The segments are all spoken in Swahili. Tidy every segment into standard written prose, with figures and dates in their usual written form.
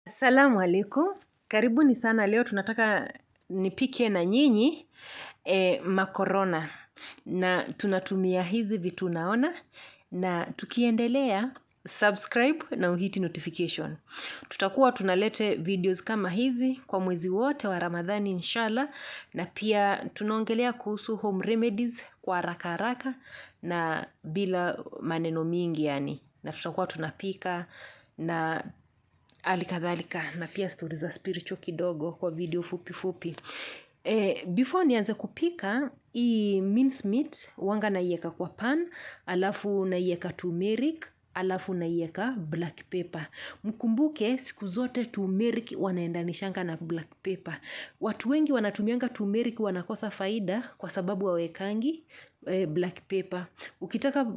Assalamu alaikum. Karibuni sana leo tunataka nipike na nyinyi makorona. Na tunatumia hizi vitu naona na tukiendelea subscribe na uhiti notification. Tutakuwa tunalete videos kama hizi kwa mwezi wote wa Ramadhani inshallah, na pia tunaongelea kuhusu home remedies kwa haraka haraka na bila maneno mingi yani. Na tutakuwa tunapika na halikadhalika na pia stories za spiritual kidogo kwa video fupi fupi. Before nianze kupika, hii mince meat huanga naiweka kwa pan, alafu naiweka turmeric, alafu naiweka black pepper. Mkumbuke siku zote turmeric wanaendanishanga na black pepper. Watu wengi wanatumianga turmeric wanakosa faida kwa sababu hawawekangi black pepper. Ukitaka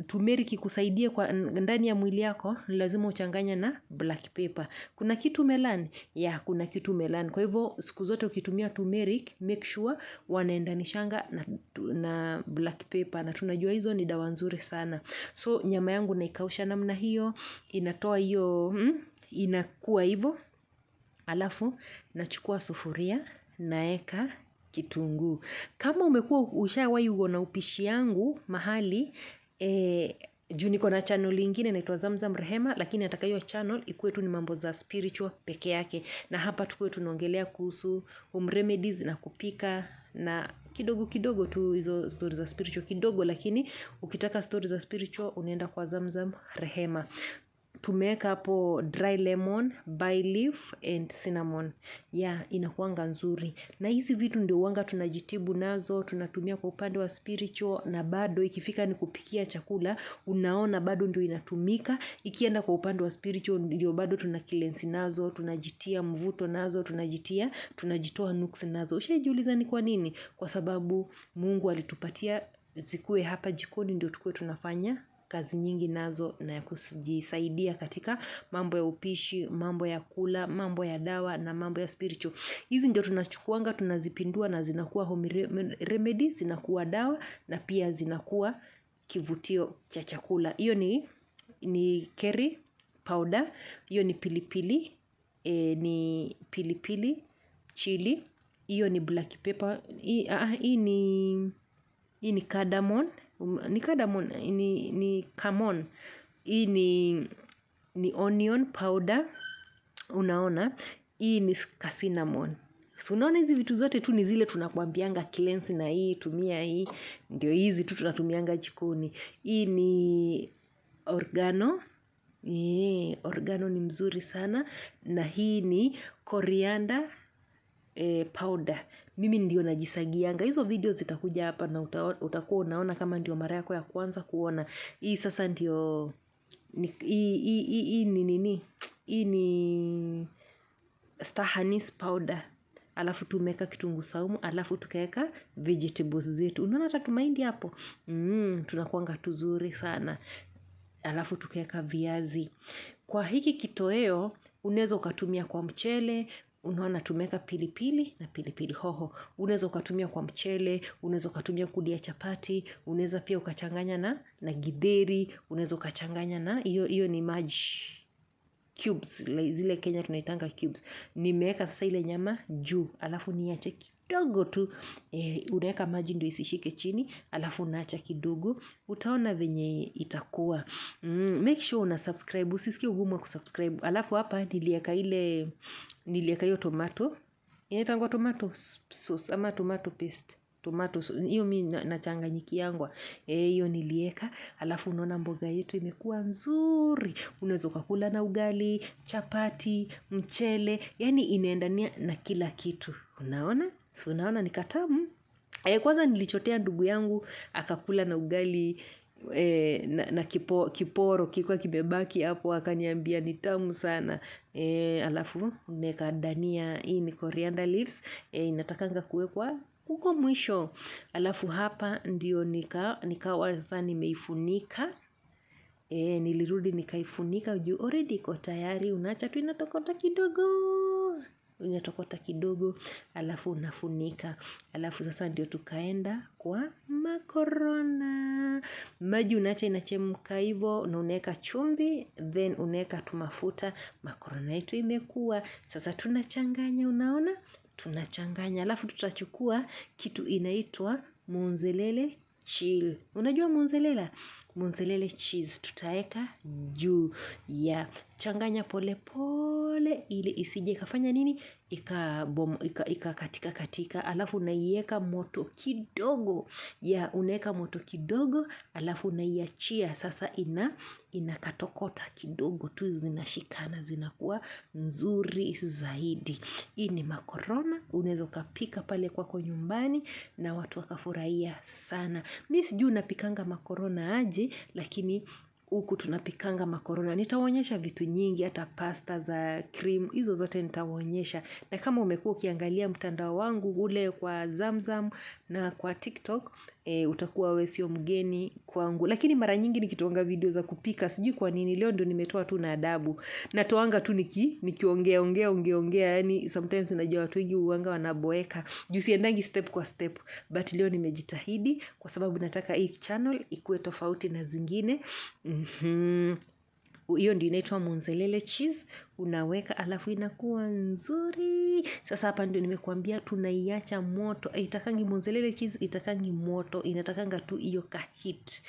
turmeric ikusaidie kwa ndani ya mwili yako, lazima uchanganye na black pepper. Kuna kitu melani? Ya, kuna kitu melani. Kwa hivyo siku zote ukitumia turmeric, make sure wanaendanishanga na black pepper. Na tunajua hizo ni dawa nzuri sana. So nyama yangu naikausha namna hiyo, inatoa hiyo, inakuwa hivyo. Alafu nachukua sufuria, naeka kitunguu. Kama umekuwa ushawahi uona upishi yangu mahali, juu niko na channel ingine inaitwa Zamzam Rehema, lakini nataka hiyo channel ikuwe tu ni mambo za spiritual peke yake, na hapa tukuwe tunaongelea kuhusu home remedies na kupika na kidogo kidogo tu hizo stories za spiritual kidogo, lakini ukitaka stories za spiritual unaenda kwa Zamzam Rehema. Tumeweka hapo dry lemon, bay leaf and cinnamon. Inakuanga nzuri. Na hizi vitu ndio huanga tunajitibu nazo, tunatumia kwa upande wa spiritual, na bado ikifika ni kupikia chakula, unaona bado ndio inatumika. Ikienda kwa upande wa spiritual ndio bado tunakilensi nazo, tunajitia mvuto nazo, tunajitoa nuksi nazo. Ushaijiuliza ni kwa nini? Kwa sababu Mungu alitupatia zikuwe hapa jikoni ndio tukuwe tunafanya kazi nyingi nazo na ya kujisaidia katika mambo ya upishi, mambo ya kula, mambo ya dawa na mambo ya spiritual. Hizi ndio tunachukuanga, tunazipindua na zinakuwa home remedies, zinakuwa dawa na pia zinakuwa kivutio cha chakula. Hiyo ni curry powder, hiyo ni pilipili, ni pilipili, chili, hiyo ni black pepper, hii ni cardamom, ni cardamom, ni camon, hii ni onion powder, unaona, hii ni cinnamon. So unaona hizi vitu zote tu ni zile tunakuambianga cleanse na hii, tumia hii, ndio hizi tu tunatumianga jikoni. Hii ni organo, organo ni mzuri sana, na hii ni coriander powder. Mimi ndio najisagianga. Hizo video zitakuja hapa na utakuwa unaona kama ndio mara yako ya kwanza kuona. Hii sasa ndio hii ni nini? Hii ni star anise powder. Alafu tumeweka kitunguu saumu, alafu tukaweka vegetables zetu. Unaona hata tumahindi hapo? Tunakuanga tuzuri sana. Alafu tukaweka viazi. Kwa hiki kitoweo, unaweza ukatumia kwa mchele, unaona tumeweka pilipili na pilipili hoho. Unaweza ukatumia kwa mchele, unaweza ukatumia kulia chapati, unaweza pia ukachanganya na githeri, unaweza ukachanganya na hiyo ni maji cubes, zile Kenya tunaitanga cubes. Nimeweka sasa ile nyama juu, alafu niache kidogo tu, unaweka maji ndio isishike chini, alafu unaacha kidogo, utaona venye itakuwa. Make sure una subscribe, usisikie ugumu wa kusubscribe. Alafu hapa niliweka hiyo tomato, inaitangwa tomato sauce ama tomato paste, tomato hiyo mimi nachanganyikiangwa. Hiyo niliweka, alafu unaona mboga yetu imekuwa nzuri. Unaweza ukakula na ugali, chapati, mchele, yani inaendania na kila kitu. Unaona? So unaona ni katamu. Kwanza nilichotea ndugu yangu akakula na ugali na kiporo kilikuwa kimebaki hapo, akaniambia ni tamu sana. Alafu naweka dania, hii ni coriander leaves, inatakanga kuwekwa huko mwisho. Alafu hapa ndio nikawa sasa nimeifunika. Nilirudi nikaifunika juu already iko tayari, unaacha tu inatokota kidogo. unatokota kidogo, alafu unafunika. Alafu sasa ndio tukaenda kwa makorona. Maji unaacha inachemka hivyo na unaweka chumvi, then unaweka tu mafuta. Makorona yetu imekuwa. Sasa tunachanganya, unaona? Tunachanganya. Alafu tutachukua kitu inaitwa mozzarella chill. Unajua mozzarella? Mozzarella cheese tutaweka juu ya. Changanya pole pole ili isije ikafanya nini? Ikakatika katika. Alafu unaiweka moto kidogo. Ya, unaweka moto kidogo, alafu unaiachia. Sasa inakatokota kidogo tu, zinashikana, zinakuwa nzuri zaidi. Hii ni makorona, unaweza ukapika pale kwako nyumbani na watu wakafurahia sana. Mimi sijui unapikanga makorona aje, lakini huku tunapikanga makorona. Nitawaonyesha vitu nyingi, hata pasta za cream, hizo zote nitawaonyesha. Na kama umekuwa ukiangalia mtandao wangu ule kwa Zamzam na kwa TikTok, utakuwa wewe sio mgeni kwangu. Lakini mara nyingi nikitoanga video za kupika, sijui kwa nini leo ndio nimetoa tu na adabu. Natoanga tu nikiongea, yani sometimes najua watu wengi huanga wanaboeka. Juu siendangi step kwa step, but leo nimejitahidi kwa sababu nataka hii channel ikuwe tofauti na zingine. Hiyo ndio inaitwa mozzarella cheese. Unaweka alafu inakuwa nzuri. Sasa hapa ndio nimekuambia tunaiacha moto. Itakangi mozzarella cheese, itakangi moto, inatakanga tu hiyo ka heat.